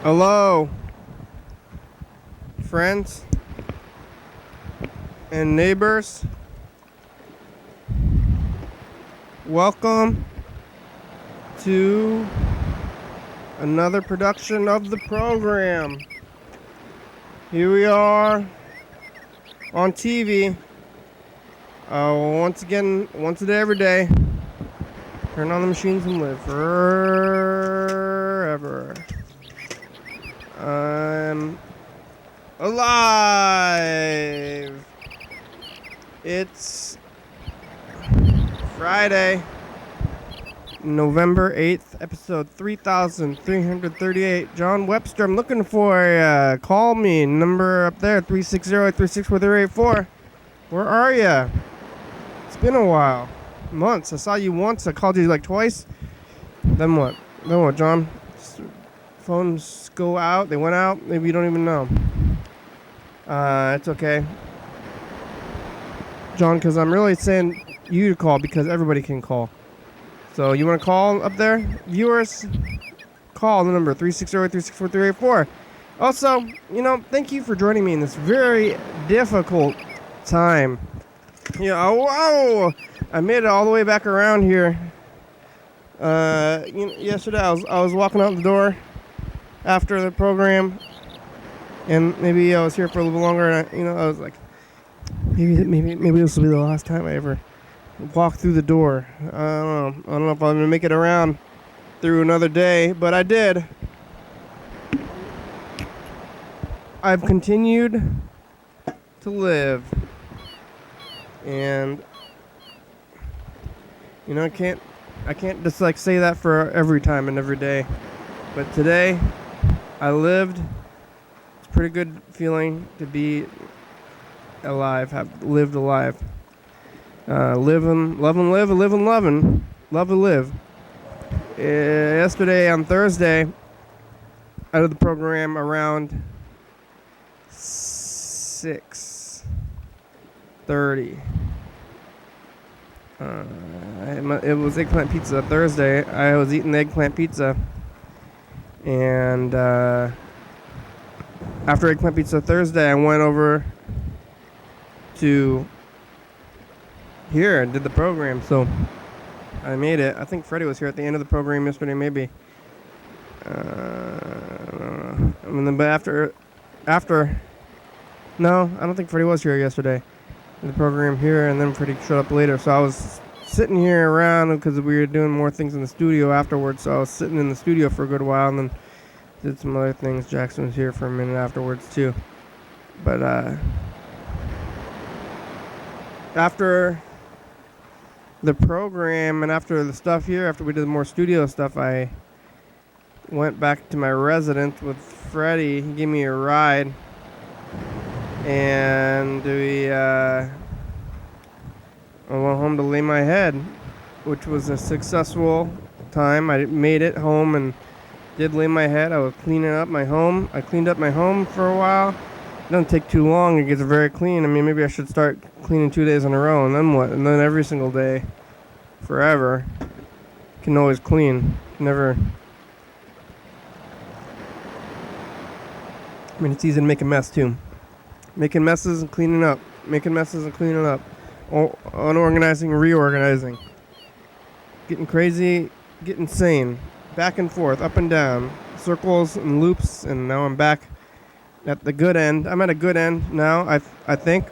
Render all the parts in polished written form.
Hello, friends and neighbors. Welcome to another production of the program. Here we are on TV. Once again, once a day, every day. Turn on the machines and live forever. I'm alive. It's Friday, November 8th, episode 3338. John Webster, I'm looking for call me. Number up there, 360-836-4384. Where are ya? It's been a while. Months. I saw you once. I called you like twice. Then what? Then what, John? Phones go out. They went out. Maybe you don't even know. It's okay, John, because I'm really saying you to call because everybody can call. So you want to call up there? Viewers, call the number 360-836-4384. Also, thank you for joining me in this very difficult time. Whoa! I made it all the way back around here. Yesterday I was walking out the door after the program, and maybe I was here for a little longer, and I was like, maybe this will be the last time I ever walk through the door. I don't know if I'm gonna make it around through another day, but I did. I've continued to live, and I can't just like say that for every time and every day, but today I lived. It's a pretty good feeling to be alive, have lived alive. Live and love and live, live and loving, love and live. Yesterday on Thursday, out of the program around 6:30. It was eggplant pizza Thursday. I was eating eggplant pizza, and after eggplant pizza Thursday, I went over to here and did the program. So I made it. I think Freddie was here at the end of the program yesterday, maybe. I don't know. But after, no, I don't think Freddie was here yesterday. The program here, and then Freddie showed up later. So I was sitting here around because we were doing more things in the studio afterwards. So I was sitting in the studio for a good while, and then did some other things. Jackson was here for a minute afterwards too. But after the program and after the stuff here, after we did more studio stuff, I went back to my residence with Freddie. He gave me a ride, and I went home to lay my head, which was a successful time. I made it home and did lay my head. I was cleaning up my home. I cleaned up my home for a while. It doesn't take too long. It gets very clean. I mean, maybe I should start cleaning 2 days in a row, and then what? And then every single day, forever. Can always clean. Never. I mean, it's easy to make a mess too. Making messes and cleaning up. Making messes and cleaning up. Unorganizing, reorganizing. Getting crazy, getting sane. Back and forth, up and down. Circles and loops, and now I'm back at the good end. I'm at a good end now. I think.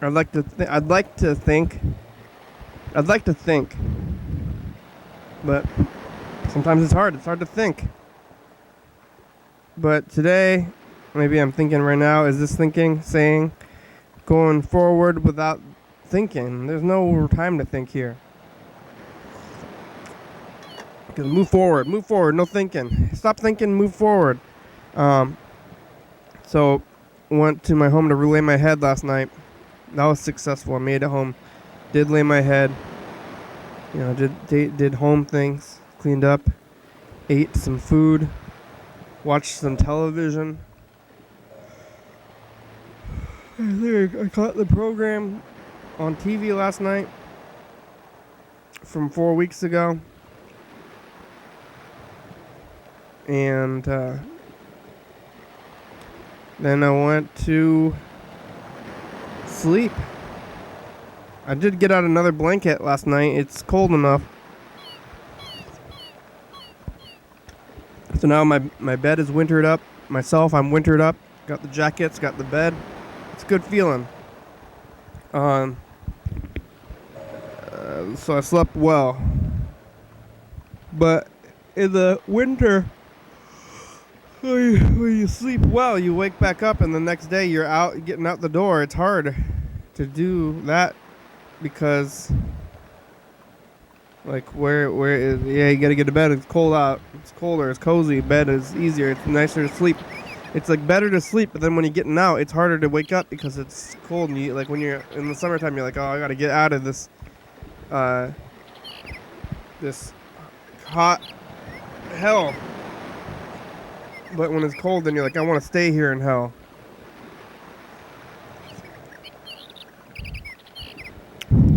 I'd like to think. But sometimes it's hard. It's hard to think. But today, maybe I'm thinking right now. Is this thinking, saying, going forward without thinking? There's no time to think here. Because move forward, no thinking. Stop thinking, move forward. So, went to my home to relay my head last night. That was successful. I made it home. Did lay my head. Did home things. Cleaned up. Ate some food. Watched some television. I caught the program on TV last night from 4 weeks ago. And Then I went to sleep. I did get out another blanket last night. It's cold enough. So now my bed is wintered up. Myself, I'm wintered up. Got the jackets, got the bed. It's a good feeling. So I slept well. But in the winter, when you sleep well, you wake back up and the next day you're out getting out the door. It's hard to do that because like where is, yeah, you gotta get to bed. It's cold out. It's colder. It's cozy. Bed is easier. It's nicer to sleep. It's like better to sleep, but then when you're getting out, it's harder to wake up because it's cold. And you, like when you're in the summertime, you're like, oh, I gotta get out of this, this hot hell. But when it's cold, then you're like, I want to stay here in hell.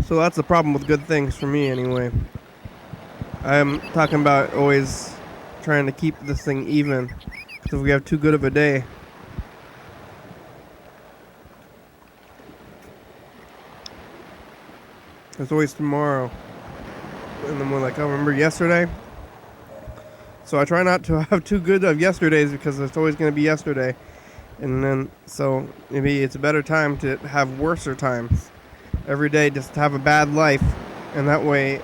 So that's the problem with good things for me, anyway. I'm talking about always trying to keep this thing even. Because if we have too good of a day, there's always tomorrow. And then we're like, oh, remember yesterday? So I try not to have too good of yesterdays because it's always going to be yesterday. And then, so maybe it's a better time to have worser times. Every day just have a bad life. And that way,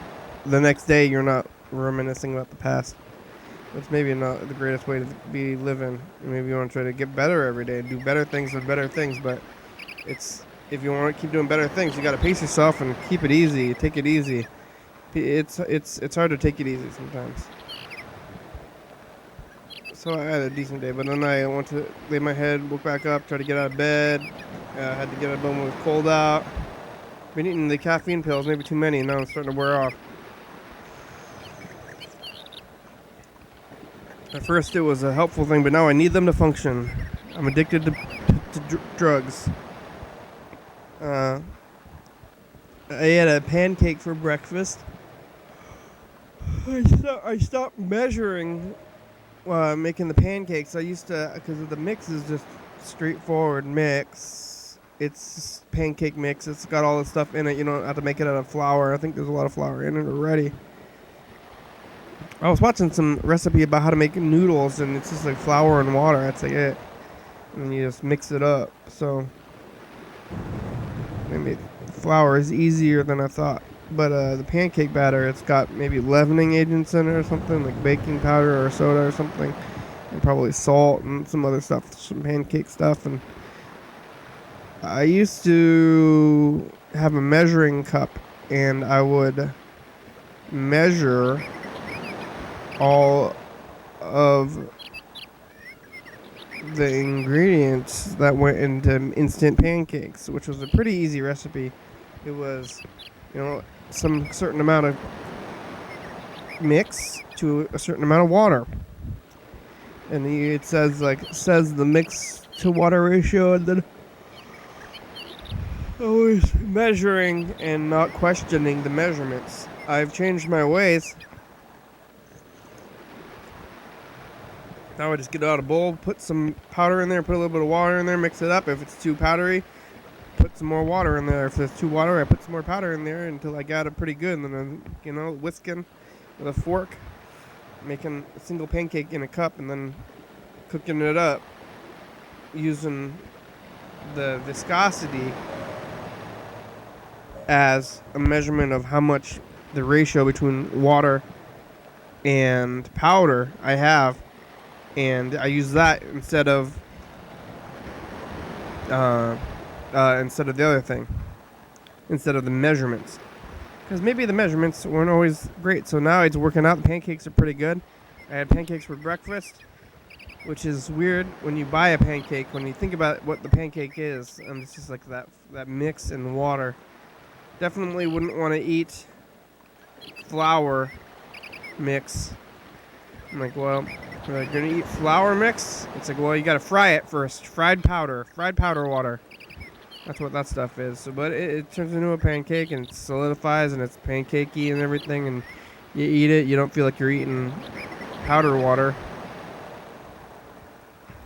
the next day you're not reminiscing about the past. That's maybe not the greatest way to be living. Maybe you want to try to get better every day, do better things with better things. But it's, if you want to keep doing better things, you got to pace yourself and keep it easy. Take it easy. It's hard to take it easy sometimes. So I had a decent day, but then I went to lay my head, woke back up, tried to get out of bed. Had to get out of bed when it was cold out. Been eating the caffeine pills, maybe too many, and now I'm starting to wear off. At first it was a helpful thing, but now I need them to function. I'm addicted to drugs. I had a pancake for breakfast. I stopped measuring making the pancakes. I used to, because the mix is just straightforward mix. It's pancake mix. It's got all the stuff in it. You don't have to make it out of flour. I think there's a lot of flour in it already. I was watching some recipe about how to make noodles, and it's just like flour and water. That's like it. And you just mix it up. So maybe flour is easier than I thought. But the pancake batter, it's got maybe leavening agents in it or something, like baking powder or soda or something, and probably salt and some other stuff, some pancake stuff. And I used to have a measuring cup, and I would measure all of the ingredients that went into instant pancakes, which was a pretty easy recipe. It was, some certain amount of mix to a certain amount of water, and it says the mix to water ratio, and then always measuring and not questioning the measurements. I've changed my ways. Now I just get out a bowl, put some powder in there, put a little bit of water in there, mix it up. If it's too powdery, put some more water in there. If there's too water, I put some more powder in there until I got it pretty good. And then I'm, whisking with a fork, making a single pancake in a cup, and then cooking it up using the viscosity as a measurement of how much the ratio between water and powder I have. And I use that instead of the other thing, instead of the measurements, because maybe the measurements weren't always great. So now it's working out. The pancakes are pretty good. I had pancakes for breakfast, which is weird when you buy a pancake. When you think about what the pancake is, and it's just like that mix in water. Definitely wouldn't want to eat flour mix. I'm like, well, we're like, gonna eat flour mix? It's like, well, you gotta fry it first. Fried powder water. That's what that stuff is. So, but it turns into a pancake, and it solidifies, and it's pancakey and everything, and you eat it. You don't feel like you're eating powder water.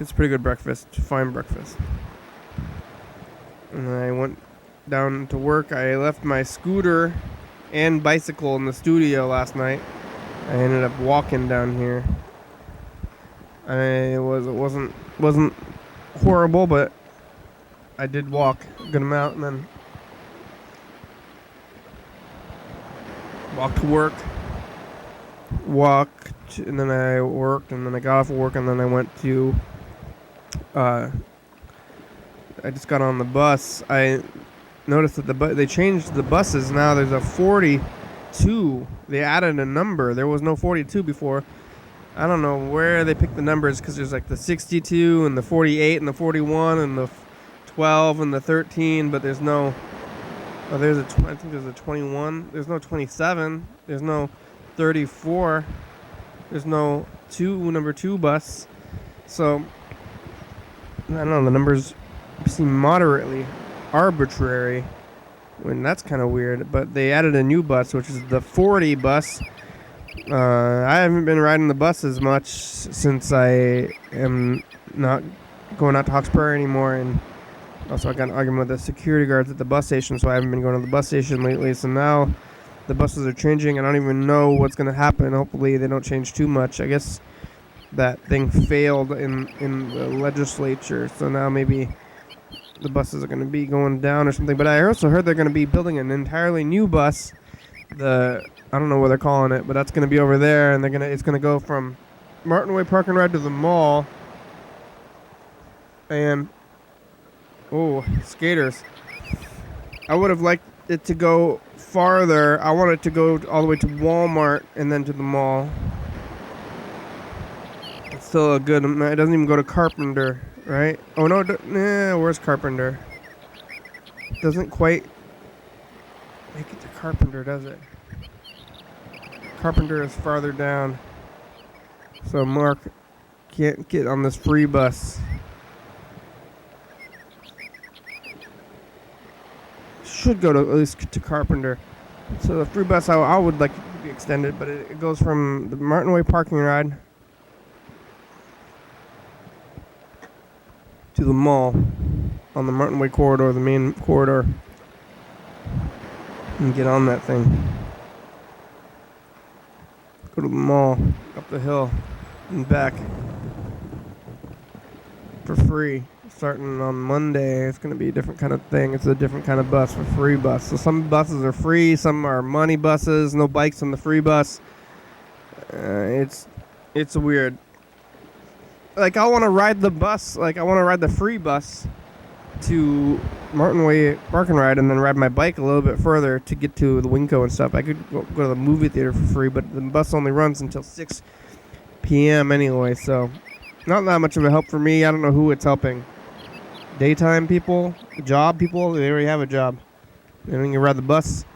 It's a pretty good breakfast, fine breakfast. And I went down to work. I left my scooter and bicycle in the studio last night. I ended up walking down here. It wasn't horrible, but I did walk a good amount, and then walked to work. Walked, and then I worked, and then I got off of work, and then I went to. I just got on the bus. I noticed that they changed the buses now. There's a 42. They added a number. There was no 42 before. I don't know where they picked the numbers, because there's like the 62 and the 48 and the 41 and the 12 and the 13, but there's no. Oh, I think there's a 21. There's no 27. There's no 34. There's no number 2 bus. So I don't know. The numbers seem moderately arbitrary. That's kind of weird. But they added a new bus, which is the 40 bus. I haven't been riding the bus as much since I am not going out to Hawks Prairie anymore, and also I got an argument with the security guards at the bus station, so I haven't been going to the bus station lately. So now the buses are changing. I don't even know what's going to happen. Hopefully they don't change too much. I guess that thing failed in the legislature, so now maybe the buses are going to be going down or something. But I also heard they're going to be building an entirely new bus. I don't know what they're calling it, but that's going to be over there, and it's going to go from Martin Way Park and Ride to the mall. And skaters. I would have liked it to go farther. I want it to go all the way to Walmart and then to the mall. It's still a good. It doesn't even go to Carpenter, right? Oh no, where's Carpenter? It doesn't quite make it to Carpenter, does it? Carpenter is farther down, so Mark can't get on this free bus. Should go to at least to Carpenter. So the free bus I would like to be extended, but it goes from the Martin Way parking ride to the mall on the Martin Way corridor, the main corridor, and get on that thing. Go to the mall, up the hill, and back for free. Starting on Monday, it's going to be a different kind of thing. It's a different kind of bus, a free bus. So some buses are free, some are money buses, no bikes on the free bus. It's weird. Like, I want to ride the bus, I want to ride the free bus to Martin Way Park and Ride, and then ride my bike a little bit further to get to the Winco and stuff. I could go to the movie theater for free, but the bus only runs until 6 p.m. anyway, so not that much of a help for me. I don't know who it's helping. Daytime people, job people, they already have a job. They don't even ride the bus.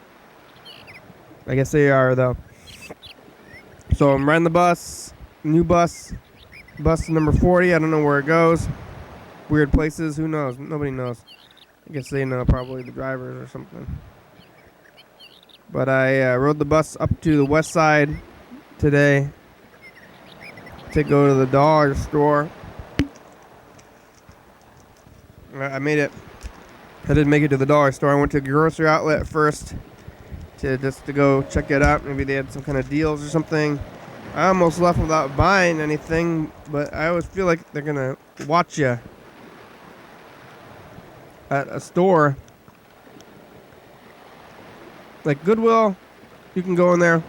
I guess they are, though. So I'm riding the bus, new bus number 40. I don't know where it goes. Weird places, who knows? Nobody knows. I guess they know, probably the drivers or something. But I rode the bus up to the west side today to go to the dollar store. I made it. I didn't make it to the dollar store. I went to a grocery outlet first to go check it out. Maybe they had some kind of deals or something. I almost left without buying anything, but I always feel like they're going to watch you at a store. Like Goodwill, you can go in there.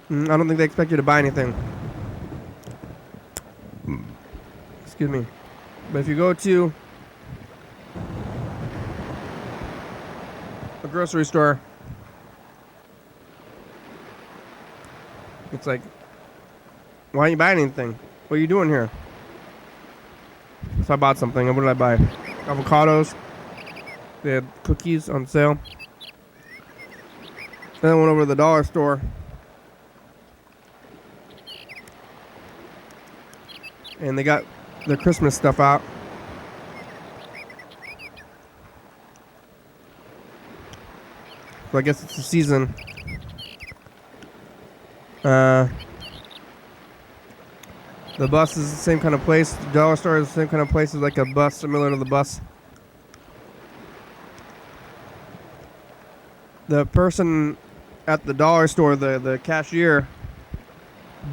I don't think they expect you to buy anything. Excuse me. But if you go to a grocery store, it's like, why aren't you buying anything? What are you doing here? So I bought something. What did I buy? Avocados. They had cookies on sale. Then I went over to the dollar store. And they got their Christmas stuff out. So I guess it's the season. The bus is the same kind of place. The dollar store is the same kind of place as like a bus, similar to the bus. The person at the dollar store, the cashier,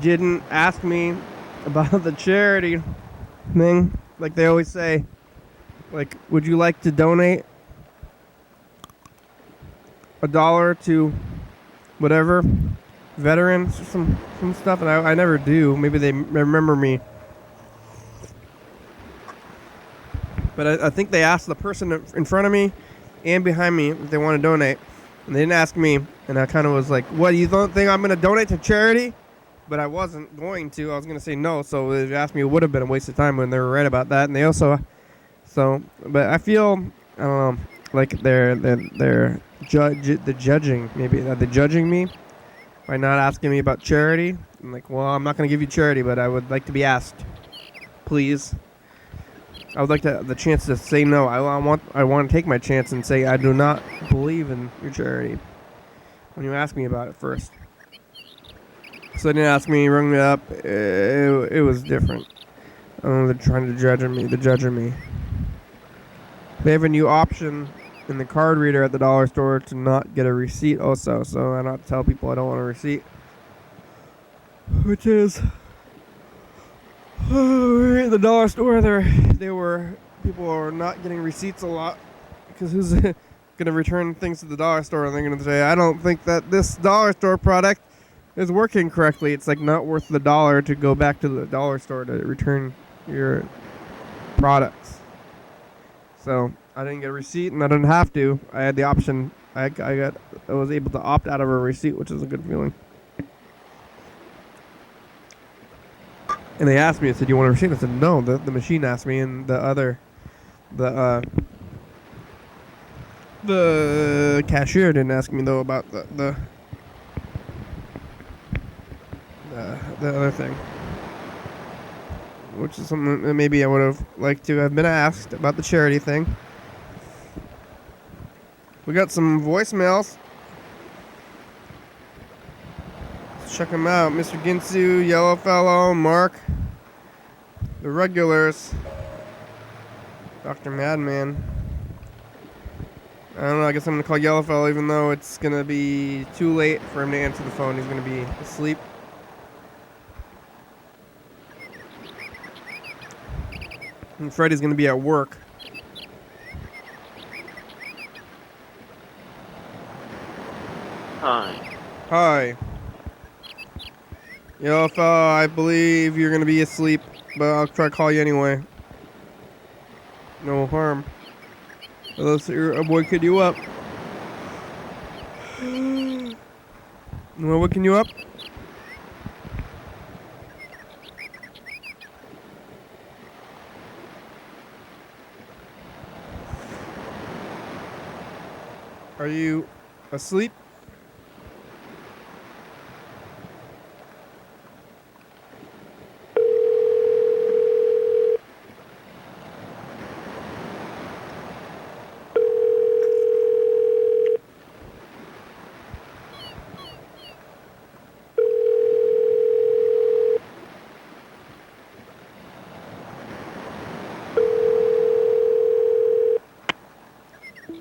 didn't ask me about the charity thing. Like they always say, like, would you like to donate $1 to whatever veterans or some stuff? And I never do. Maybe they remember me. But I think they asked the person in front of me and behind me if they want to donate. And they didn't ask me. And I kind of was like, what, you don't think I'm going to donate to charity? But I wasn't going to. I was going to say no. So if you asked me, it would have been a waste of time when they were right about that. And they also... but I feel, I don't know, like they're judging, maybe. Are they judging me by not asking me about charity? I'm like, well, I'm not going to give you charity, but I would like to be asked. Please. I would like the chance to say no. I want to take my chance and say I do not believe in your charity when you ask me about it first. So they didn't ask me, rung me up. It was different. They're trying to judge me. They're judging me. They have a new option in the card reader at the dollar store to not get a receipt also. So I don't have to tell people I don't want a receipt. Which is... at the dollar store, people are not getting receipts a lot because who's going to return things to the dollar store and they're going to say, I don't think that this dollar store product is working correctly. It's like not worth the $1 to go back to the dollar store to return your products. So I didn't get a receipt and I didn't have to. I had the option. I was able to opt out of a receipt, which is a good feeling. And they asked me, I said, do you want a receipt? I said, no. The machine asked me, and the cashier didn't ask me, though, about the other thing. Which is something that maybe I would have liked to have been asked about the charity thing. We got some voicemails. Check them out. Mr. Ginsu, Yellow Fellow, Mark, the regulars, Dr. Madman. I don't know, I guess I'm going to call Yellow Fellow even though it's going to be too late for him to answer the phone. He's going to be asleep. And Freddy's going to be at work. Hi. Hi. Yo, fella, I believe you're gonna be asleep, but I'll try to call you anyway. No harm. Unless I'm waking you up. Am I waking you up? Are you asleep?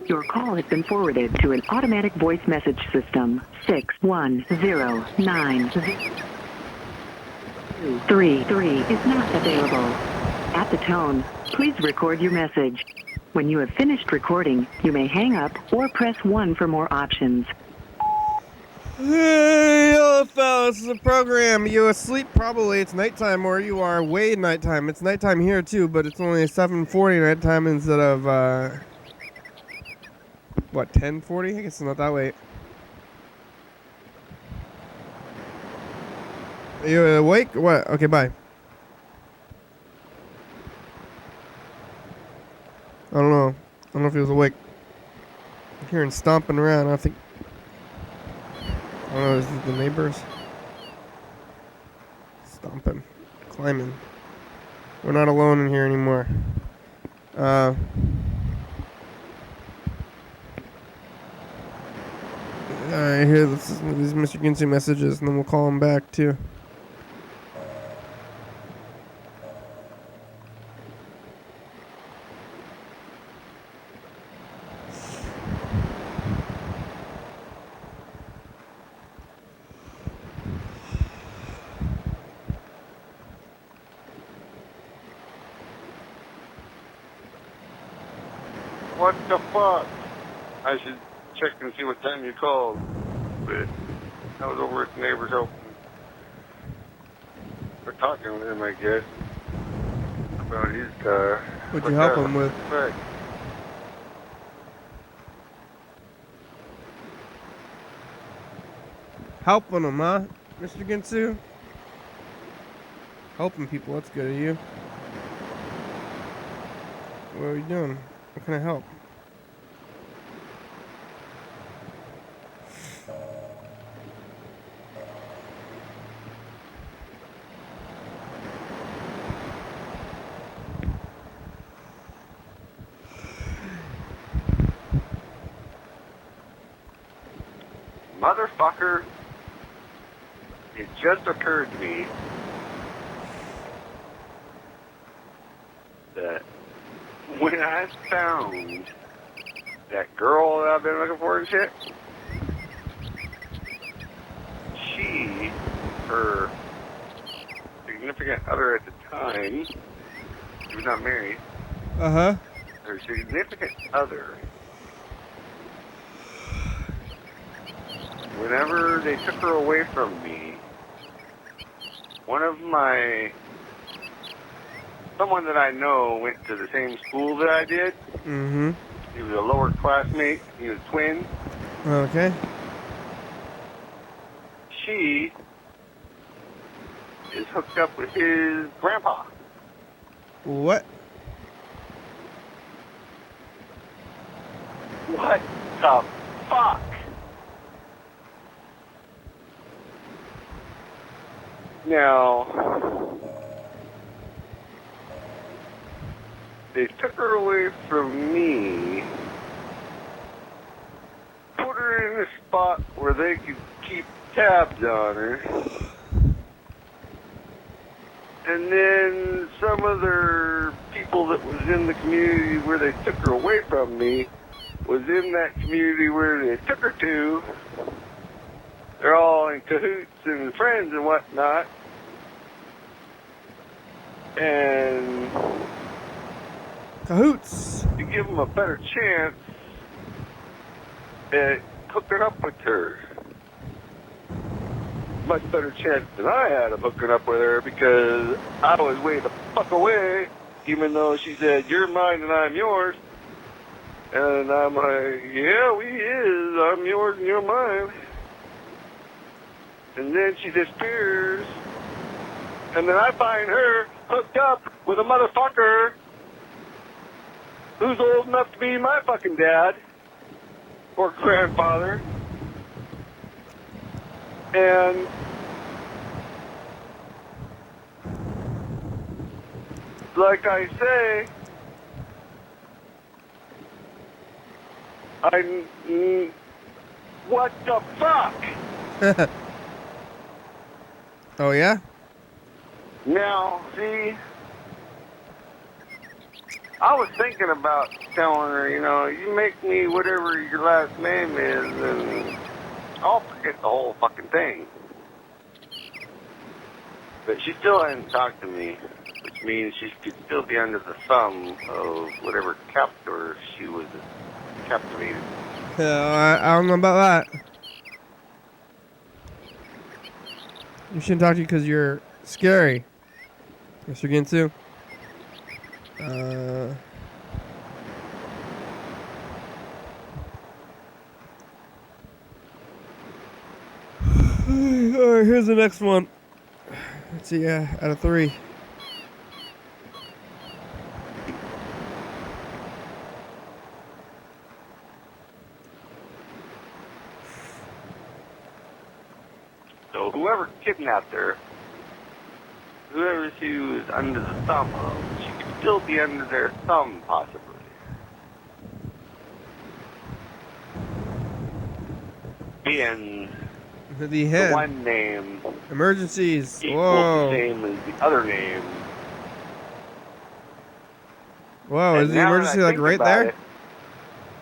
Your call has been forwarded to an automatic voice message system. 6109233 is not available. At the tone, please record your message. When you have finished recording, you may hang up or press 1 for more options. Hey, hello, fellas. This is a program. You asleep? Probably. It's nighttime where you are. Way nighttime. It's nighttime here too, but it's only 7:40 nighttime instead of 10:40? I guess it's not that late. Are you awake or what? Okay, bye. I don't know. I don't know if he was awake. I'm hearing stomping around. I don't know, is it the neighbors? Stomping. Climbing. We're not alone in here anymore. Alright, here, these Mr. Ginsu messages, and then we'll call him back, too. What the fuck? I should check and see what time you called. But I was over at the neighbor's helping. We're talking with him, I guess, about his car. What'd you help him with? Right. Helping him, huh, Mr. Ginsu? Helping people, that's good of you. What are you doing? What can I help? Motherfucker, it just occurred to me that when I found that girl that I've been looking for and shit, her significant other at the time, she was not married, Uh-huh. her significant other, whenever they took her away from me, someone that I know went to the same school that I did. Mm-hmm. He was a lower classmate. He was a twin. Okay. She is hooked up with his grandpa. What? What the fuck? Now, they took her away from me, put her in a spot where they could keep tabs on her, and then some other people that was in the community where they took her away from me was in that community where they took her to. They're all in cahoots and friends and whatnot. And cahoots. To give them a better chance at hooking up with her. Much better chance than I had of hooking up with her because I was way the fuck away, even though she said, "You're mine and I'm yours." And I'm like, "Yeah, we is. I'm yours and you're mine." And then she disappears. And then I find her hooked up with a motherfucker who's old enough to be my fucking dad or grandfather. And like I say, what the fuck? Oh, yeah? Now, see, I was thinking about telling her, you make me whatever your last name is, and I'll forget the whole fucking thing. But she still hadn't talked to me, which means she could still be under the thumb of whatever captor she was captivated. I don't know about that. You shouldn't talk to you because you're scary, Mr. Ginsu. Alright, here's the next one. Let's see, out of 3. So whoever kidnapped her, whoever she was under the thumb of, she could still be under their thumb, possibly. Being the head. The one name Emergencies. equal Whoa. the same as the other name. Whoa, And is the emergency like right there? It,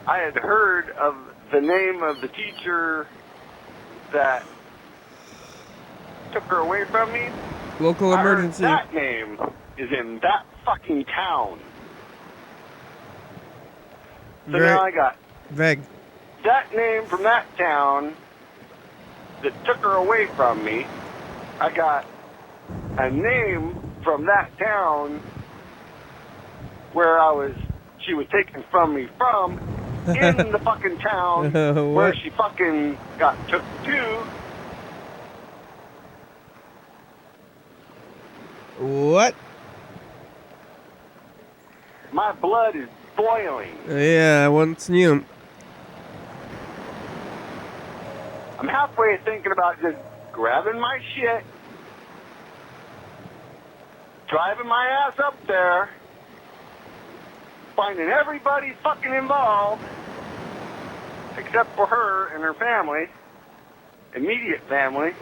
I had heard of the name of the teacher that took her away from me. Local emergency. That name is in that fucking town. So now I got vague. that name from that town that took her away from me. I got a name from that town where she was taken from me from in the fucking town where What? she fucking got took to. What? My blood is boiling. Yeah, what's new? I'm halfway thinking about just grabbing my shit, driving my ass up there, finding everybody fucking involved, except for her and her family, immediate family,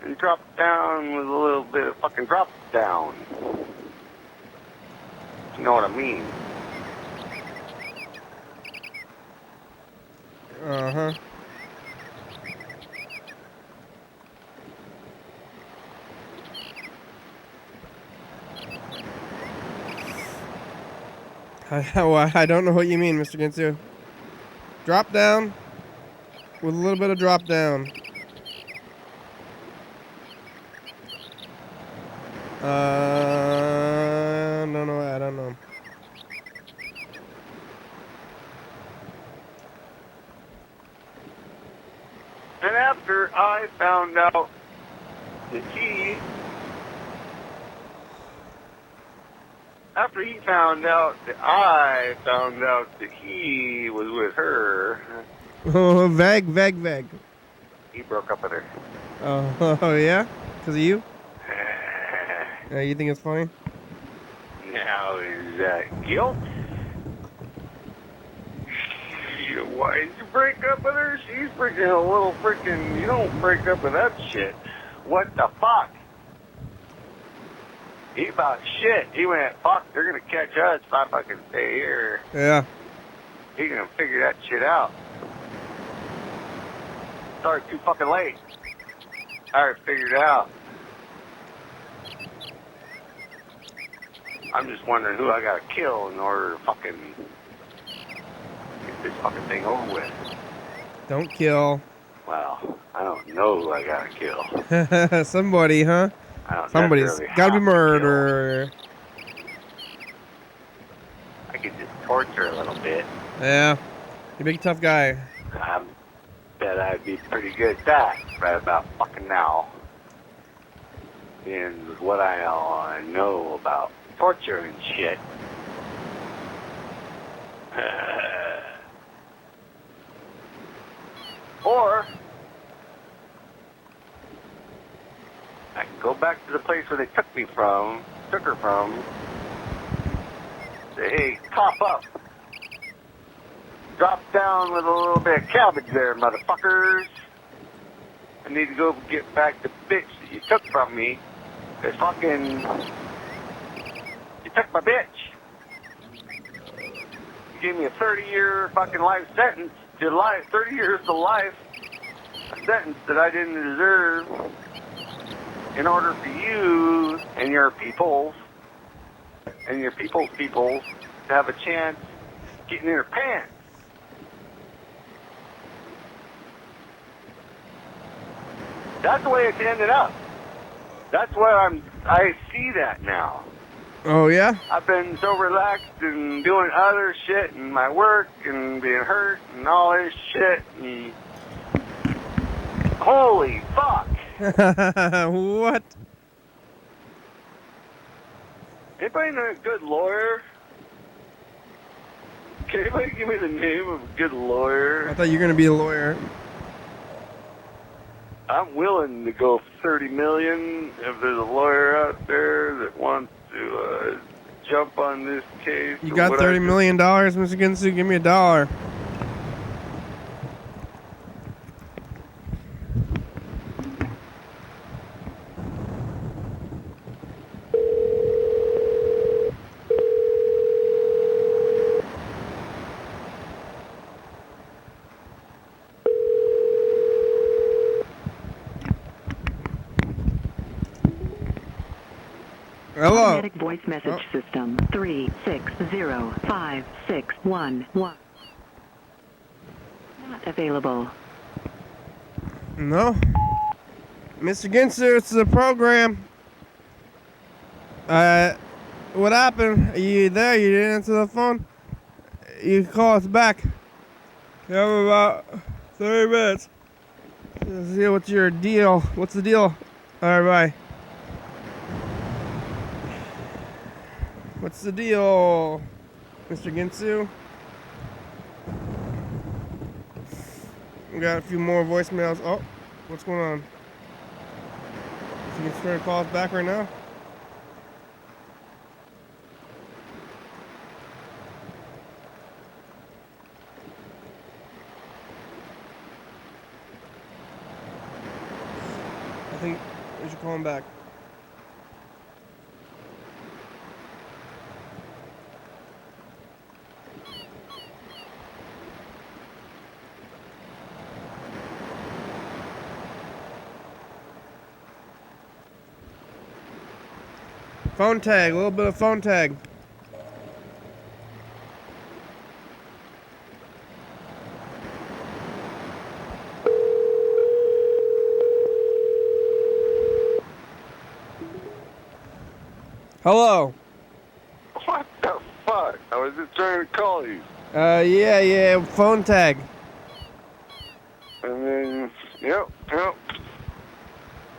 and drop down with a little bit of fucking drop down. You know what I mean? Uh-huh. I don't know what you mean, Mr. Ginsu. Drop down with a little bit of drop down. No, I don't know. And after I found out that after he found out that I found out that he was with her, Oh, vague. he broke up with her. Oh yeah? Because of you? You think it's funny? Now is that guilt? Why did you break up with her? She's freaking a little freaking... You don't break up with that shit. What the fuck? He about shit. He went, fuck, they're gonna catch us if I fucking stay here. Yeah. He gonna figure that shit out. Sorry, too fucking late. I already figured it out. I'm just wondering who I gotta kill in order to fucking get this fucking thing over with. Don't kill. Well, I don't know who I gotta kill. Somebody, huh? I don't Somebody's necessarily gotta be have to murder. kill. I could just torture a little bit. Yeah. You're a big tough guy. I bet I'd be pretty good at that right about fucking now. And with what I know about torture and shit. Or I can go back to the place where they took her from. Say, hey, pop up. Drop down with a little bit of cabbage there, motherfuckers. I need to go get back the bitch that you took from me. Cause fucking, you took my bitch. You gave me a 30-year fucking life sentence to life, 30 years to life, a sentence that I didn't deserve in order for you and your peoples to have a chance getting in their pants. That's the way it's ended up. That's where I see that now. Oh, yeah? I've been so relaxed and doing other shit and my work and being hurt and all this shit and holy fuck. What? Anybody know a good lawyer? Can anybody give me the name of a good lawyer? I thought you were gonna be a lawyer. I'm willing to go for $30 million if there's a lawyer out there that wants to jump on this case. You got $30 million, Mr. Ginsu? Give me $1. Hello. Automatic voice message system 3605611. Not available. No. Mr. Ginsu, it's the program. What happened? Are you there? You didn't answer the phone? You can call us back. You have about 30 minutes. Let's see what's your deal. What's the deal? Alright, bye. What's the deal, Mr. Ginsu? We got a few more voicemails. Oh, what's going on? So you can try to call us back right now? I think we should call him back. Phone tag, a little bit of phone tag. Hello. What the fuck? I was just trying to call you. Yeah, phone tag. And then, yep.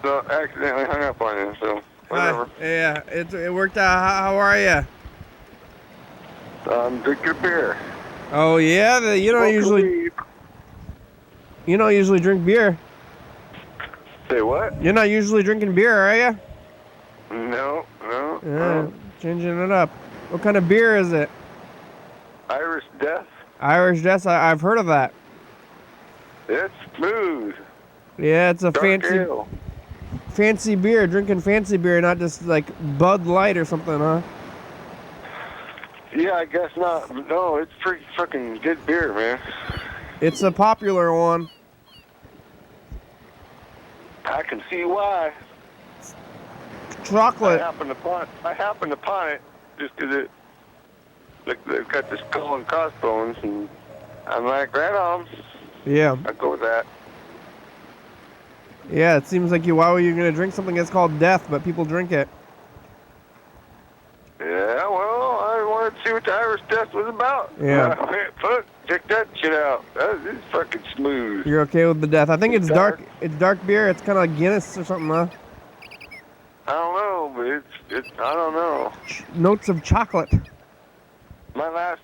So, accidentally hung up on you, so, whatever. Yeah, it worked out. How are you? Drink your beer. Oh yeah, you don't usually drink beer. Say what? You're not usually drinking beer, are you? No. Yeah, changing it up. What kind of beer is it? Irish Death. Irish Death. I've heard of that. It's smooth. Yeah, it's a Dark ale. fancy beer. Drinking fancy beer, not just like Bud Light or something, huh? Yeah, I guess not. No, it's pretty fucking good beer, man. It's a popular one. I can see why. Chocolate. I happened upon it just because it, like, they've got the skull and crossbones, and I'm like, right on. Yeah. I'll go with that. Yeah, it seems like why were you gonna drink something that's called death, but people drink it? Yeah, well, I wanted to see what the Irish Death was about. Yeah. Fuck, check that shit out. That is fucking smooth. You're okay with the death? I think it's dark. It's dark beer. It's kind of like Guinness or something, huh? I don't know, but it's I don't know. Notes of chocolate. My last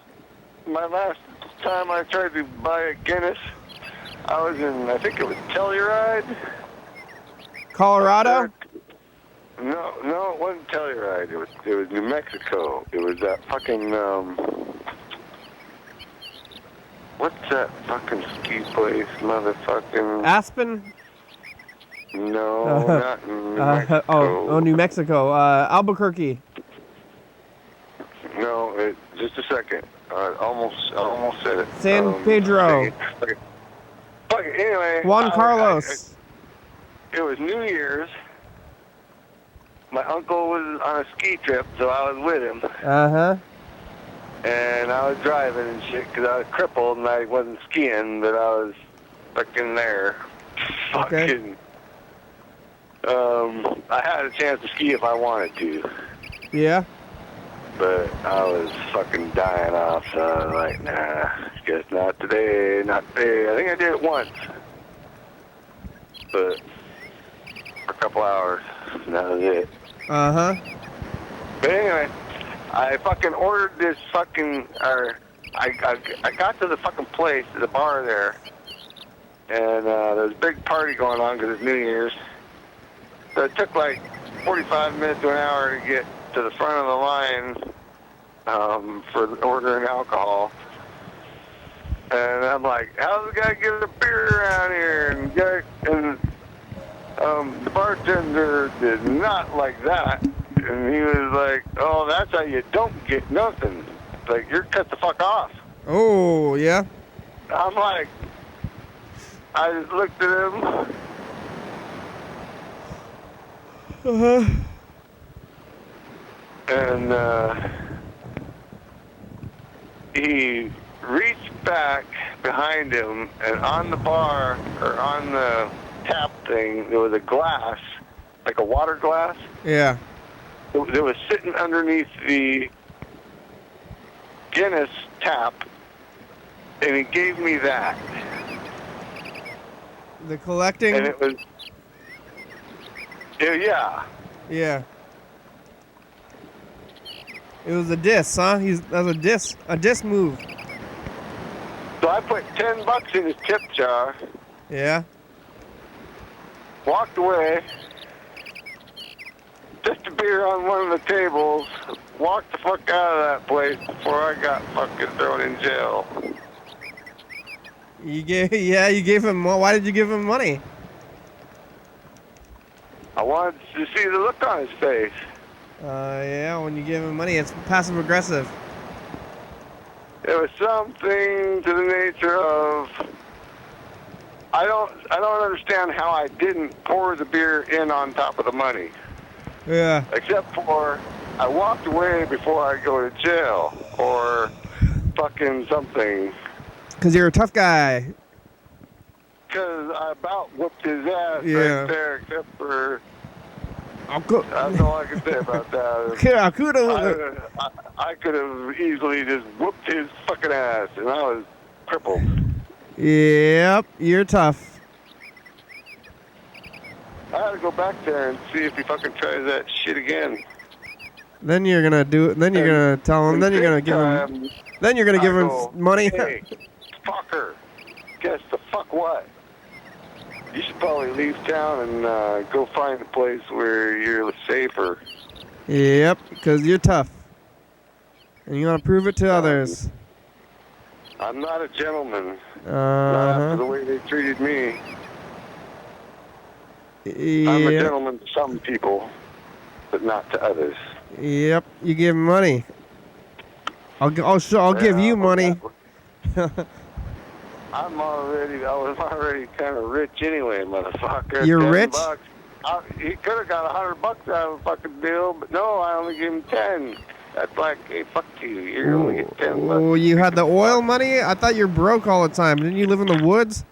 time I tried to buy a Guinness, I was in, I think it was Telluride. Colorado? No, it wasn't Telluride. It was New Mexico. It was that fucking what's that fucking ski place, motherfucking? Aspen? No, not New Mexico. New Mexico. Albuquerque. No, just a second. Almost said it. San Pedro. Fuck it. Anyway. Juan Carlos. It was New Year's. My uncle was on a ski trip, so I was with him. Uh-huh. And I was driving and shit because I was crippled and I wasn't skiing, but I was fucking there. Okay. Fucking. I had a chance to ski if I wanted to. Yeah. But I was fucking dying off, so I was like, nah, guess not today, not today. I think I did it once. But for a couple hours, and that was it. Uh-huh. But anyway, I fucking ordered this fucking, I got to the fucking place, the bar there, and there was a big party going on because it's New Year's. So it took like 45 minutes to an hour to get to the front of the line for ordering alcohol. And I'm like, how's the guy get a beer around here? And the bartender did not like that. And he was like, oh, that's how you don't get nothing. Like, you're cut the fuck off. Oh, yeah. I'm like, I just looked at him. Uh-huh. And he reached back behind him, and on the bar, or on the tap thing, there was a glass, like a water glass. Yeah. That was sitting underneath the Guinness tap, and he gave me that. The collecting. And it was, yeah. Yeah. It was a diss, huh? That was a diss move. So I put $10 in his tip jar, Yeah. walked away, just a beer on one of the tables, walked the fuck out of that place before I got fucking thrown in jail. You gave him. Why did you give him money? I wanted to see the look on his face. Yeah, when you give him money, it's passive aggressive. It was something to the nature of, I don't understand how I didn't pour the beer in on top of the money. Yeah. Except for I walked away before I go to jail or fucking something. Because you're a tough guy. Because I about whooped his ass Yeah. right there, except for That's that's all I can say about that. I could have easily just whooped his fucking ass, and I was crippled. Yep, you're tough. I had to go back there and see if he fucking tries that shit again. Then you're gonna do it. Then you're gonna tell him. Then you're gonna give him. Then you're gonna give him money. Hey, fucker, guess the fuck what? You should probably leave town and go find a place where you're safer. Yep, because you're tough. And you want to prove it to others. I'm not a gentleman. Not after the Uh-huh. way they treated me. I'm a Yep. gentleman to some people, but not to others. Yep. You give him money. I'll give you money. I was already kind of rich anyway, motherfucker. You're 10 rich? Bucks. He could have got $100 out of the fucking deal, but no, I only gave him 10. That's like, hey, fuck you. You're only get 10 bucks. Oh, you had the oil money? I thought you're broke all the time. Didn't you live in the woods?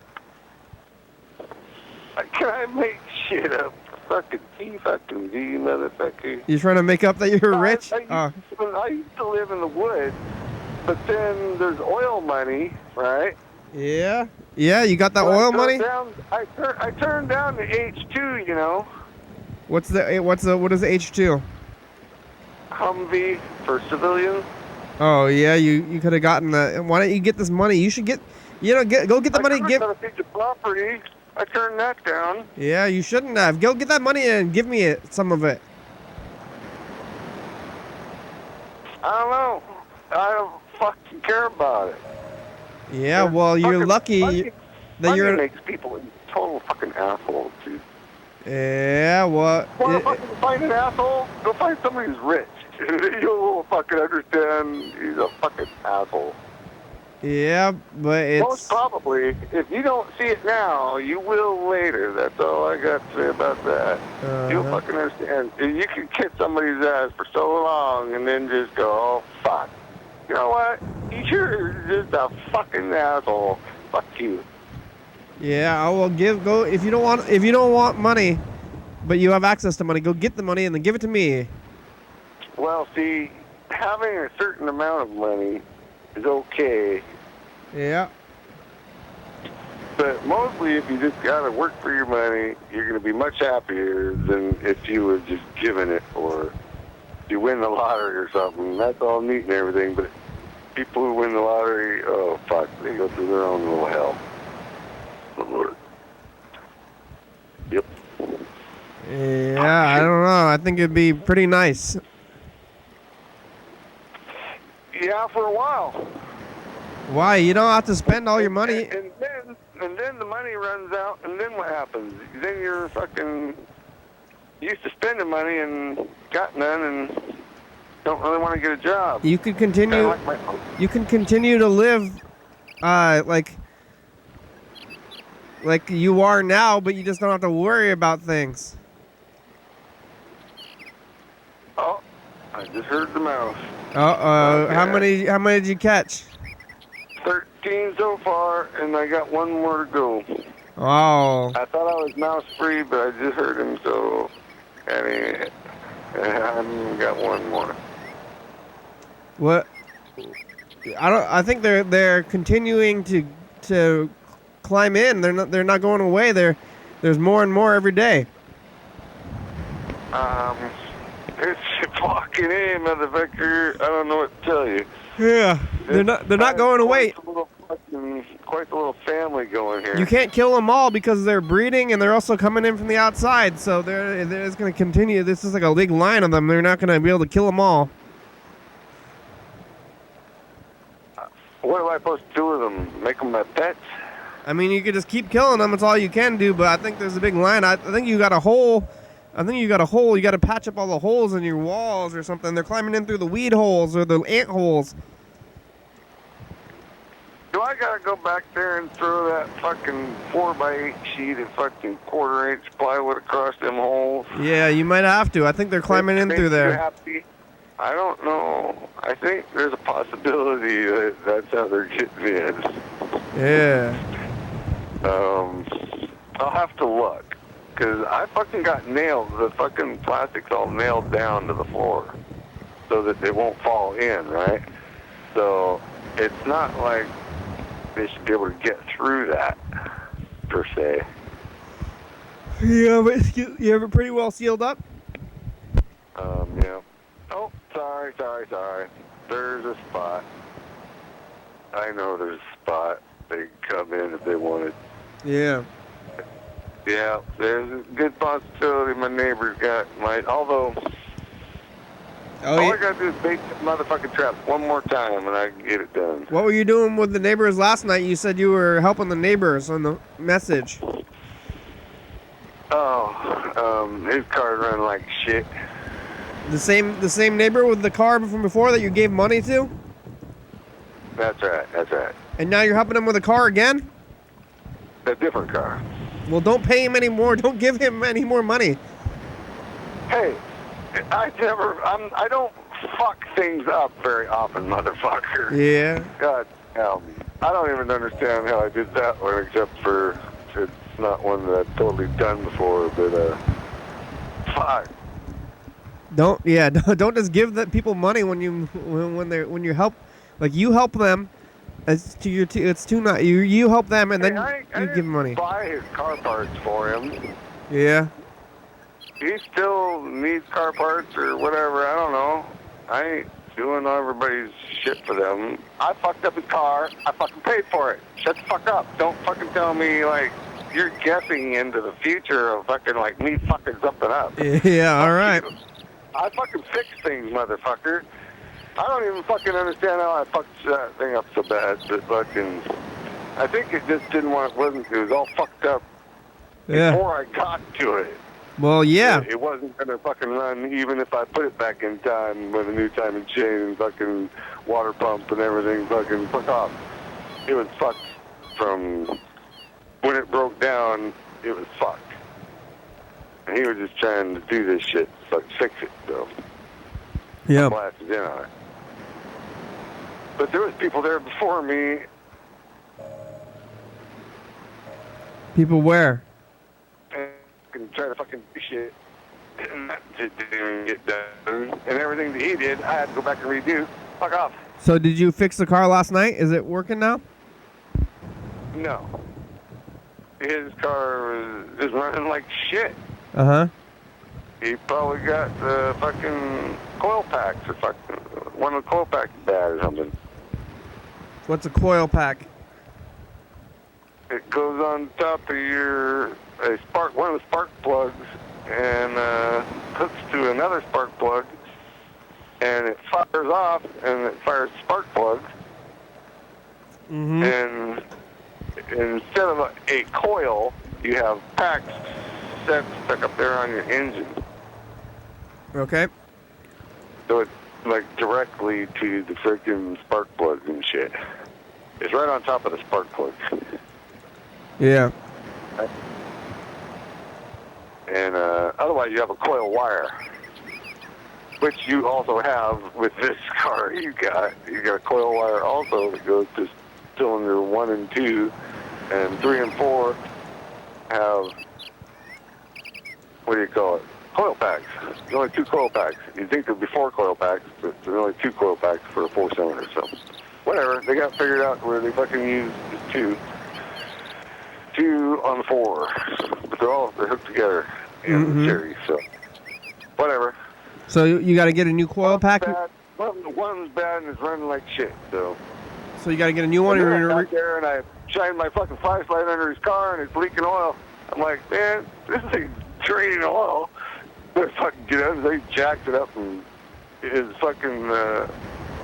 Can I make shit up? Fucking T fucking D, motherfucker. You're trying to make up that you're rich? I used to live in the woods, but then there's oil money, right? Yeah. Yeah, you got that So oil money? I turned down the H2, you know. What is H2? Humvee for civilians. Oh yeah, you could have gotten that. Why don't you get this money? You should go get the money. I got a piece of property. I turned that down. Yeah, you shouldn't have. Go get that money and give me some of it. I don't know. I don't fucking care about it. Yeah, well, you're lucky that money makes people a total fucking asshole, dude. Yeah, well. Want to fucking find an asshole? Go find somebody who's rich. You'll fucking understand he's a fucking asshole. Yeah, but it's... Most probably, if you don't see it now, you will later. That's all I got to say about that. You'll fucking understand. You can kick somebody's ass for so long and then just go, oh, fuck. You know what? You're just a fucking asshole. Fuck you. Yeah, I will go if you don't want money, but you have access to money, go get the money and then give it to me. Well, see, having a certain amount of money is okay. Yeah. But mostly if you just gotta work for your money, you're gonna be much happier than if you were just given it or you win the lottery or something. That's all neat and everything, but people who win the lottery, oh fuck, they go through their own little hell. Yep. Yeah, I don't know. I think it'd be pretty nice. Yeah, for a while. Why? You don't have to spend all your money. And then the money runs out, and then what happens? Then you're fucking used to spending money and got none, and don't really want to get a job. You could continue. You can continue to live, like you are now, but you just don't have to worry about things. Oh, I just heard the mouse. Uh-oh. Okay. How many did you catch? 13 so far, and I got one more to go. Oh. I thought I was mouse free, but I just heard him, so I got one more. What? I think they're continuing to climb in. They're not going away. There's more and more every day. It's fucking A, motherfucker. I don't know what to tell you. Yeah. They're not going away. Quite the little family going here. You can't kill them all because they're breeding and they're also coming in from the outside. So they're going to continue. This is like a big line of them. They're not going to be able to kill them all. What am I supposed to do with them? Make them my pets? I mean, you could just keep killing them. It's all you can do. But I think there's a big line. I think you got a hole. You got to patch up all the holes in your walls or something. They're climbing in through the weed holes or the ant holes. Do I gotta go back there and throw that fucking 4x8 sheet of fucking 1/4-inch plywood across them holes? Yeah, you might have to. I think they're climbing in through there. Happy? I don't know. I think there's a possibility that that's how they're getting in. Yeah. I'll have to look. Because I fucking got nailed. The fucking plastic's all nailed down to the floor so that they won't fall in, right? So it's not like they should be able to get through that, per se. Yeah, but you have it pretty well sealed up? Yeah. Oh, sorry. There's a spot. I know there's a spot. They can come in if they wanted. Yeah. Yeah, there's a good possibility my neighbor's got although all I gotta do is bait the motherfucking trap one more time and I can get it done. What were you doing with the neighbors last night? You said you were helping the neighbors on the message. His car's running like shit. The same neighbor with the car from before that you gave money to? That's right. And now you're helping him with a car again? A different car. Well, don't pay him any more. Don't give him any more money. Hey, I don't fuck things up very often, motherfucker. Yeah. God damn. I don't even understand how I did that one, except for it's not one that I've totally done before, but, fuck. Don't just give the people money when you help, like you help them. It's too not you help them and then you give them money. Buy his car parts for him. Yeah. He still needs car parts or whatever. I don't know. I ain't doing everybody's shit for them. I fucked up his car. I fucking paid for it. Shut the fuck up. Don't fucking tell me like you're guessing into the future of fucking like me fucking something up. Yeah. All right. I fucking fix things, motherfucker. I don't even fucking understand how I fucked that thing up so bad, but fucking, I think it just didn't want, it was all fucked up before I got to it. Well, yeah. It wasn't gonna fucking run even if I put it back in time with a new timing chain and fucking water pump and everything fuck off. It was fucked from when it broke down, it was fucked. And he was just trying to do this shit, fix it, so. Yeah. I blasted in on it. But there was people there before me. People where? And try to fucking do shit. And that didn't get done. And everything that he did, I had to go back and redo. Fuck off. So did you fix the car last night? Is it working now? No. His car is running like shit. Uh-huh. He probably got the fucking coil packs or fucking one of the coil packs bad or something. What's a coil pack? It goes on top of one of the spark plugs and hooks to another spark plug and it fires off and it fires spark plugs. Mm-hmm. And instead of a coil, you have packs stuck up there on your engine. Okay. So it's like directly to the freaking spark plugs and shit. It's right on top of the spark plugs. Yeah. And otherwise you have a coil wire. which you also have with this car. You got a coil wire also that goes to cylinder 1 and 2, and 3 and 4 have, what do you call it? Coil packs. There's only 2 coil packs. You'd think there'd be 4 coil packs, but there's only 2 coil packs for a 4-cylinder. So, whatever. They got figured out where they fucking use just 2 on the 4, but they're hooked together in the series. So, whatever. So you got to get a new coil pack. One's bad and it's running like shit. So you got to get a new one. And then I got there and I shined my fucking flashlight under his car and it's leaking oil. I'm like, man, this thing's draining oil. Better fucking get out. They jacked it up and his fucking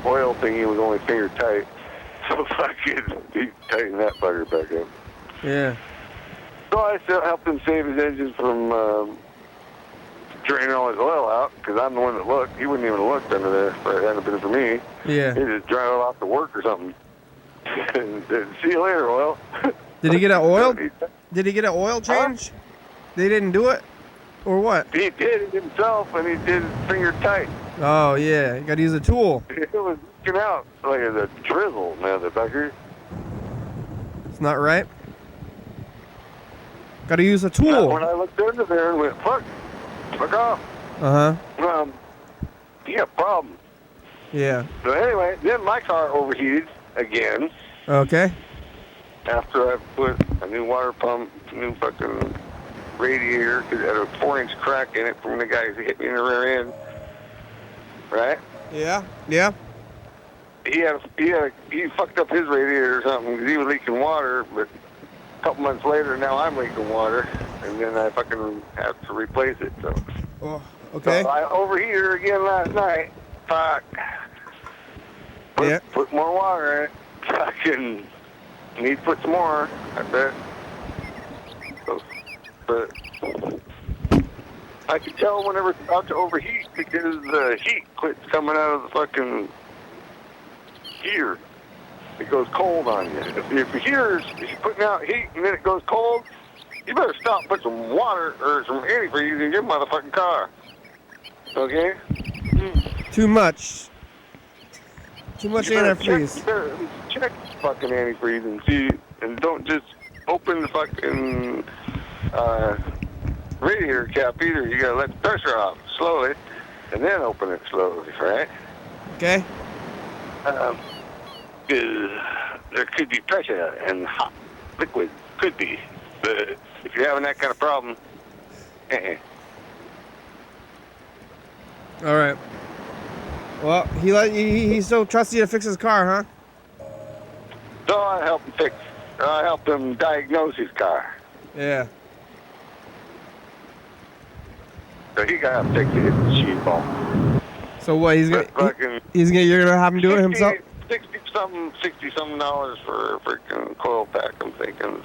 oil thingy was only finger tight. So fucking he tightened that bugger back up. Yeah. So I still helped him save his engine from draining all his oil out, because I'm the one that looked. He wouldn't even have looked under there if it hadn't been for me. Yeah. He just drive off to work or something. And see you later, oil. Did he get an oil? Did he get an oil change? They didn't do it, or what? He did it himself, and he did it finger tight. Oh yeah, you got to use a tool. It was leaking out like a drizzle, motherfucker. It's not right. Got to use a tool. When I looked under there and went, fuck off. He had a problem. Yeah. So anyway, then my car overheated again. Okay. After I put a new water pump, new fucking radiator, because it had a 4-inch crack in it from the guys that hit me in the rear end. Right? Yeah. Yeah. He fucked up his radiator or something because he was leaking water, but a couple months later, now I'm leaking water, and then I fucking have to replace it. So. Oh, okay. So I overheated her again last night. Fuck. Put more water in it. Fucking need to put some more, I bet. So, but I could tell whenever it's about to overheat because the heat quits coming out of the fucking heater. It goes cold on you. If you're putting out heat and then it goes cold, you better stop, put some water or some antifreeze in your motherfucking car. Okay? Too much antifreeze. Check fucking antifreeze and see, and don't just open the fucking radiator cap either. You gotta let the pressure off slowly, and then open it slowly, right? Okay. There could be pressure and hot liquid, could be, but if you're having that kind of problem, All right. Well, he still trusts you to fix his car, huh? So I helped him diagnose his car. Yeah. So he got to fix it, hit the sheet ball. So what? You're gonna have him do it himself? $60 dollars for a freaking coil pack, I'm thinking.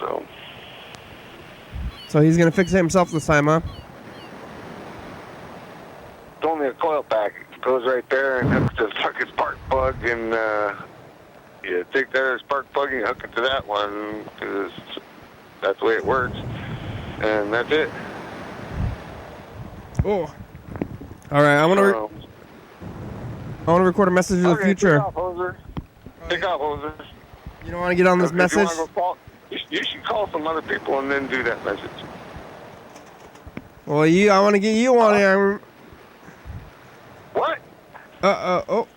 So he's gonna fix it himself this time, huh? It's only a coil pack. It goes right there and hooks to the fucking spark plug, and you take that spark plug and hook it to that one, because that's the way it works, and that's it. Oh. All right, I want to record a message of the future. Take off, hoser. You don't want to get on this message? You should call some other people and then do that message. Well, I want to get you on here. What? Oh.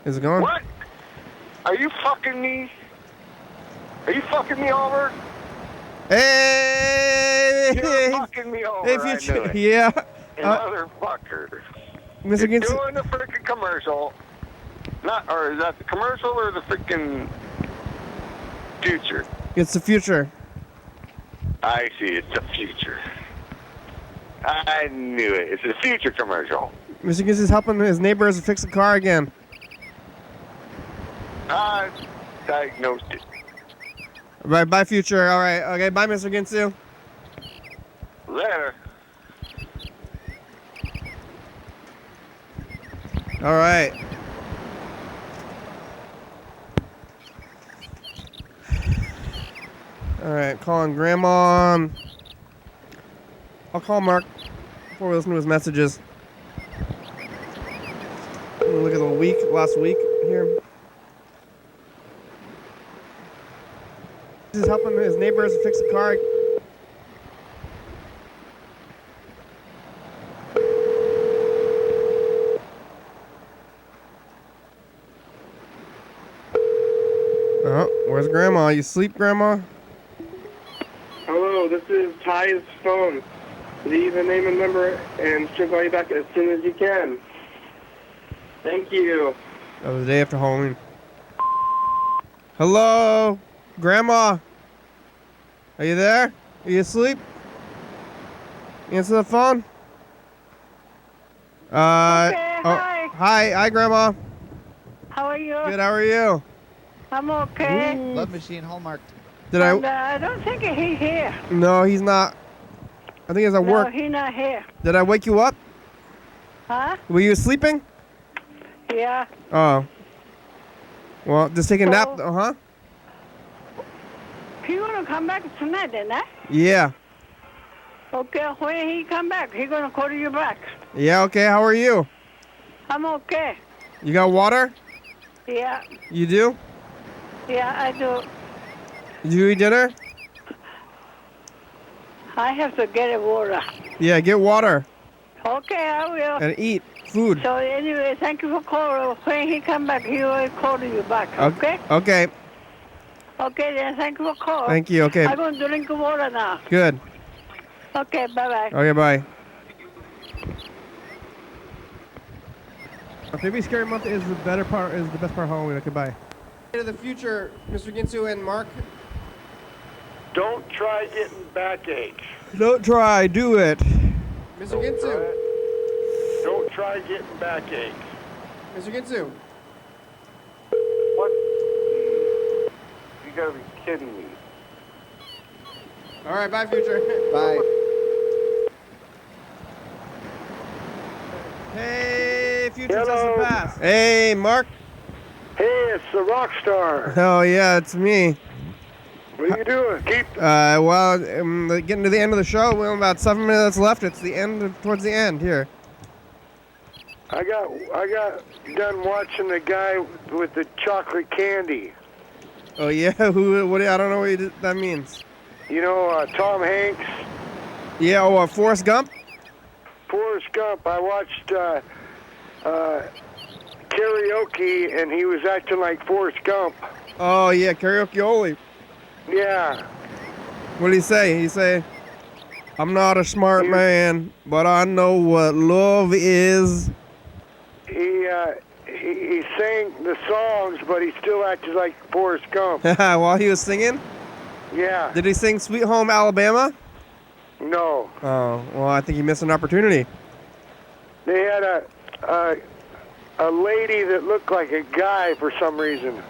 Is it gone? What? Are you fucking me? Are you fucking me over? Hey! You're fucking me over. Hey, future. Yeah. Motherfucker. Mr. You're doing the freaking commercial. Or is that the commercial or the freaking future? It's the future. I see, it's the future. I knew it. It's a future commercial. Mr. Gibbs is helping his neighbors fix a car again. I diagnosed it. Bye, future. All right. Okay, bye, Mr. Ginsu. Later. All right. All right, calling Grandma. I'll call Mark before we listen to his messages. last week here. He's helping his neighbors fix a car. Oh, where's Grandma? You sleep, Grandma? Hello, this is Ty's phone. Leave a name and number, and she'll call you back as soon as you can. Thank you. That was the day after Halloween. Hello? Grandma? Are you there? Are you asleep? Answer the phone? Okay, hi. Hi, Grandma. How are you? Good, how are you? I'm okay. Ooh. Love Machine Hallmark. I don't think he's here. No, he's not. I think he's at work. No, he's not here. Did I wake you up? Huh? Were you sleeping? Yeah. Oh. Well, just take a nap. Uh-huh. He gonna come back tonight, then, eh? Yeah. Okay, when he come back, he gonna call you back. Yeah, okay. How are you? I'm okay. You got water? Yeah. You do? Yeah, I do. Did you eat dinner? I have to get a water. Yeah, get water Okay, I will. and eat food. So anyway, thank you for calling. When he come back, he will call you back. Okay? Okay. Okay, then thank you for calling. Thank you. Okay. I'm gonna drink water now. Good. Okay, bye-bye. Okay, bye. Maybe Scary Month is the best part of Halloween. Okay, bye. To the future, Mr. Ginsu and Mark. Don't try getting backache. Don't try, do it. Mr. Ginsu. Don't try getting backache. Mr. Ginsu. What? You gotta be kidding me. All right, bye, future. Bye. Hey, future Hello. doesn't pass. Hey, Mark. Hey, it's the rock star. Oh yeah, it's me. What are you doing? Well, getting to the end of the show. We have about 7 minutes left. It's the end, towards the end here. I got done watching the guy with the chocolate candy. Oh yeah, who? What? I don't know what that means. You know, Tom Hanks, Yeah. Oh, Forrest Gump. Forrest Gump. I watched karaoke, and he was acting like Forrest Gump. Oh yeah, karaoke only. Yeah. What did he say? He say, "I'm not a smart man, but I know what love is." He sang the songs, but he still acted like Forrest Gump. While he was singing. Yeah. Did he sing "Sweet Home Alabama"? No. Oh, well, I think he missed an opportunity. They had a lady that looked like a guy for some reason.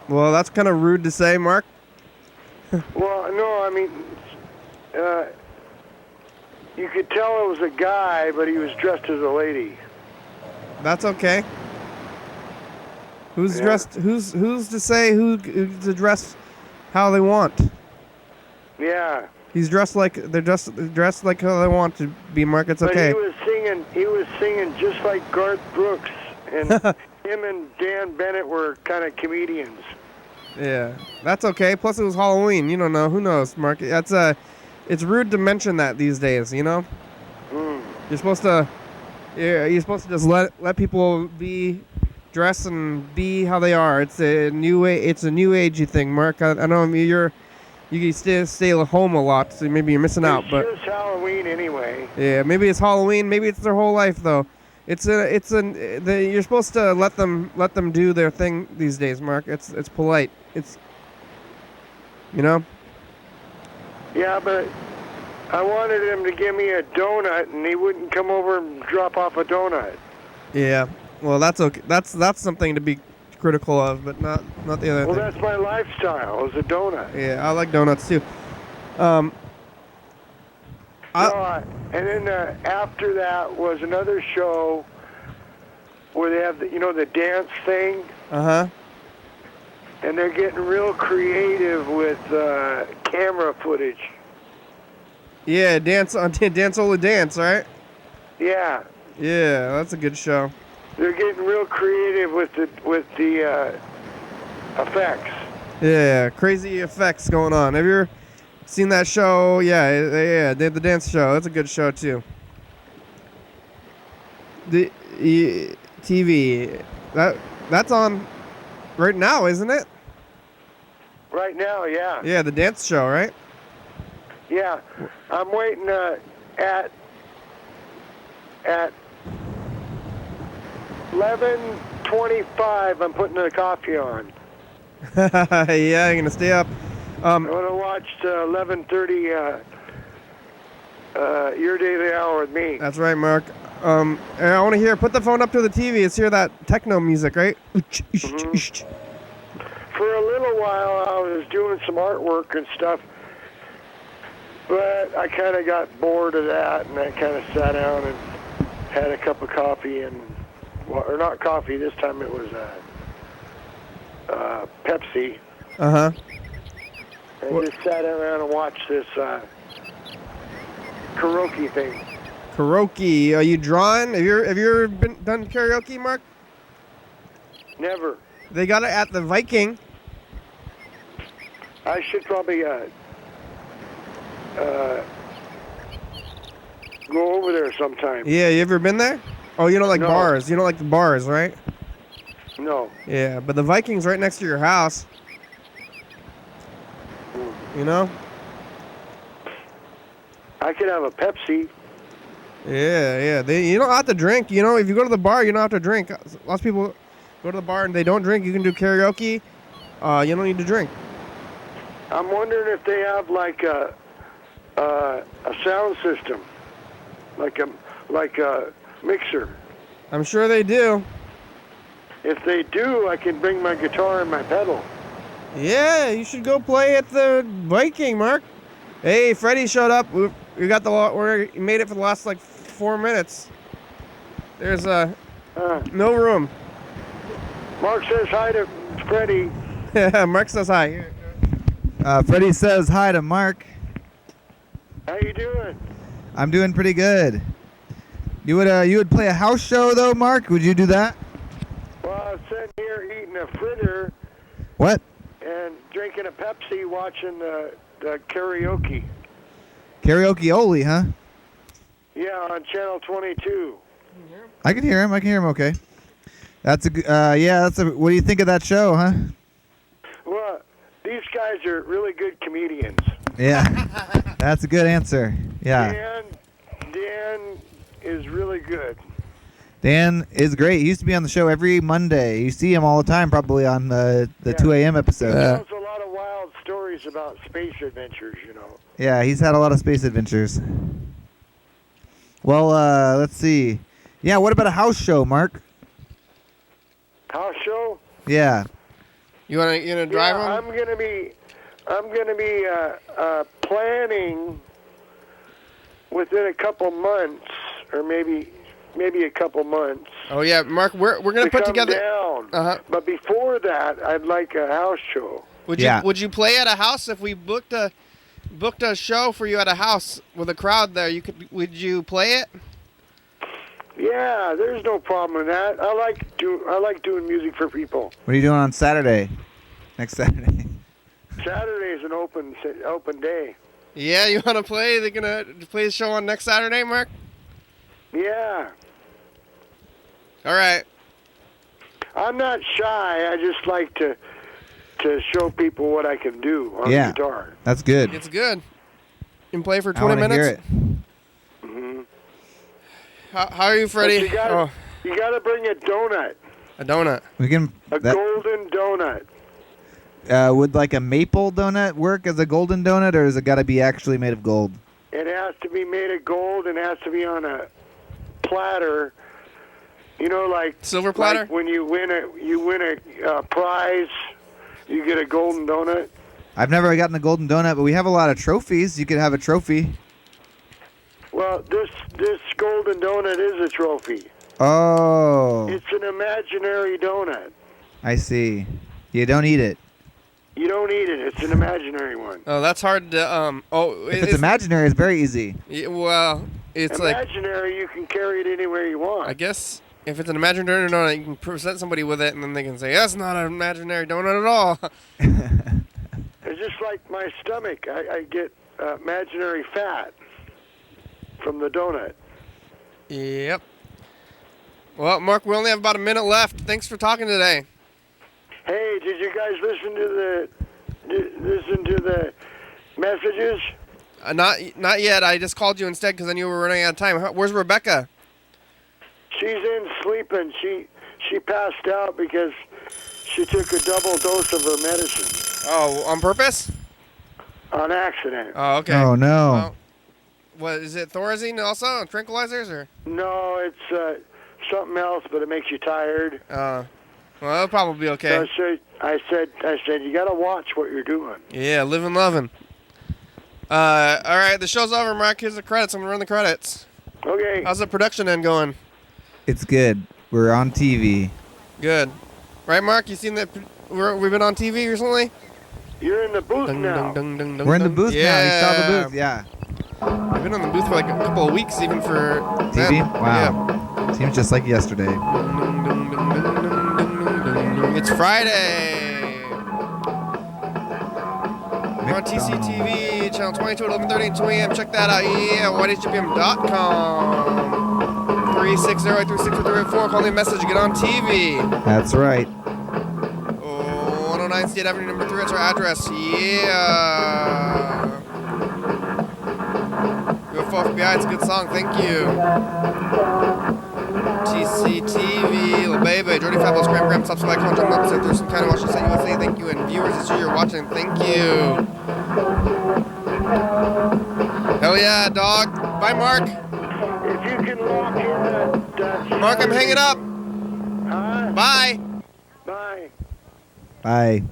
Well, that's kind of rude to say, Mark. Well, no, I mean, you could tell it was a guy, but he was dressed as a lady. That's okay. Who's Yeah. dressed? Who's to say who's to dress how they want? Yeah. He's dressed like they're dressed like how they want to be, Mark. It's okay. But he was singing just like Garth Brooks, and him and Dan Bennett were kind of comedians. Yeah, that's okay. Plus, it was Halloween. You don't know. Who knows, Mark? That's it's rude to mention that these days. You know. Mm. You're supposed to. Yeah, you're supposed to just let people be dressed and be how they are. It's a new agey thing, Mark. I know you stay home a lot, so maybe you're missing out. But It's just Halloween anyway. yeah, maybe it's Halloween. Maybe it's their whole life though. You're supposed to let them do their thing these days, Mark. It's polite. It's, you know. Yeah, but I wanted him to give me a donut, and he wouldn't come over and drop off a donut. Yeah. Well, that's okay. That's something to be critical of, but not the other Well, thing. that's my lifestyle, is a donut. Yeah, I like donuts too. And then after that was another show where they have the dance thing, Uh-huh. and they're getting real creative with camera footage. Yeah, dance Only Dance, right? Yeah, Yeah, that's a good show. They're getting real creative with the effects. Yeah, crazy effects going on. Have you ever seen that show? Yeah, they have the dance show. That's a good show too. The TV that's on right now, isn't it? Right now, yeah. Yeah, the dance show, right? Yeah. I'm waiting at 11:25. I'm putting the coffee on. Yeah, you're gonna stay up. I'm gonna watch 11:30. Your daily hour with me. That's right, Mark. And I want to hear. Put the phone up to the TV. Let's hear that techno music, right? For a little while, I was doing some artwork and stuff, but I kind of got bored of that, and I kind of sat down and had a cup of coffee, and or not coffee. This time it was Pepsi. Uh-huh. And just sat around and watched this karaoke thing. Karaoke. Are you drawing? Have you ever done karaoke, Mark? Never. They got it at the Viking. I should probably go over there sometime. Yeah, you ever been there? Oh, you don't like No. bars. You don't like the bars, right? No. Yeah, but the Viking's right next to your house. You know? I could have a Pepsi. Yeah. You don't have to drink. You know, if you go to the bar, you don't have to drink. Lots of people go to the bar and they don't drink. You can do karaoke. You don't need to drink. I'm wondering if they have like a sound system, like a mixer. I'm sure they do. If they do, I can bring my guitar and my pedal. Yeah, you should go play at the Viking, Mark. Hey, Freddie showed up. We got we made it for the last like 4 minutes. There's no room. Mark says hi to Freddie. Yeah, Mark says hi. Freddie says hi to Mark. How you doing? I'm doing pretty good. You would play a house show though, Mark? Would you do that? Well, I was sitting here eating a fritter What? and drinking a Pepsi, watching the karaoke. Karaoke only, huh? Yeah, on channel 22. I can hear him. Okay. That's a what do you think of that show, huh? Well, these guys are really good comedians. Yeah. That's a good answer. Yeah. Dan is really good. Dan is great. He used to be on the show every Monday. You see him all the time probably on the 2 a.m. episode. He tells a lot of wild stories about space adventures, you know. Yeah, he's had a lot of space adventures. Well, let's see. Yeah, what about a house show, Mark? House show? Yeah. You wanna drive Yeah, him? I'm gonna be planning within a couple months, or maybe a couple months. Oh yeah, Mark, we're gonna to put come together. down. Uh-huh. But before that, I'd like a house show. Would Yeah. you play at a house if we booked a show for you at a house with a crowd there? Would you play it? Yeah, there's no problem in that. I like doing music for people. What are you doing on Saturday? Next Saturday. Saturday's an open day. Yeah, you wanna play? They're gonna play the show on next Saturday, Mark. Yeah. All right. I'm not shy. I just like to show people what I can do on Yeah. the guitar. That's good. It's good. You can play for I 20 want to minutes. hear it. hmm How are you, Freddie? You gotta bring a donut. A donut. We can. A golden donut. Would like a maple donut work as a golden donut, or has it got to be actually made of gold? It has to be made of gold and has to be on a platter. You know, like Silver platter? Like when you win a prize, you get a golden donut. I've never gotten a golden donut, but we have a lot of trophies. You could have a trophy. Well, this golden donut is a trophy. Oh. It's an imaginary donut. I see. You don't eat it. You don't eat it. It's an imaginary one. Oh, that's hard to If it's imaginary, it's very easy. Well, It's like, imaginary, you can carry it anywhere you want. I guess if it's an imaginary donut, you can present somebody with it, and then they can say, that's not an imaginary donut at all. It's just like my stomach. I get imaginary fat from the donut. Yep. Well, Mark, we only have about a minute left. Thanks for talking today. Hey, did you guys listen to the messages? Not yet. I just called you instead because I knew we were running out of time. Where's Rebecca? She's in sleeping. She passed out because she took a double dose of her medicine. Oh, on purpose? On accident. Oh, okay. Oh, no. Well, what is it? Thorazine also? Tranquilizers or? No, it's something else, but it makes you tired. Well, it'll probably be okay. So I said, you got to watch what you're doing. Yeah, living, loving. All right, the show's over, Mark. Here's the credits. I'm gonna run the credits. Okay. How's the production end going? It's good. We're on TV. Good. Right, Mark? You seen that? We've been on TV recently? You're in the booth now. We're in the booth now. You saw the booth. Yeah. I've been on the booth for like a couple of weeks, even for TV? them. Wow. Yeah. Seems just like yesterday. It's Friday. We're on TCTV, channel 22 at 11:30 2 a.m. Check that out. Yeah, YDHWM.com. 360-836-384. Call me a message. Get on TV. That's right. 109 State Avenue, number 3. That's our address. Yeah. Go for FBI. It's a good song. Thank you. TCTV, La Baby, Jody Fabulous, Graham, subscribe, John Webster, Thurston County, Washington State, USA. Thank you. And viewers, it's you're watching. Thank you. Hell yeah, dog. Bye, Mark. If you can lock in that Mark, I'm hanging up. Huh? Bye. Bye. Bye.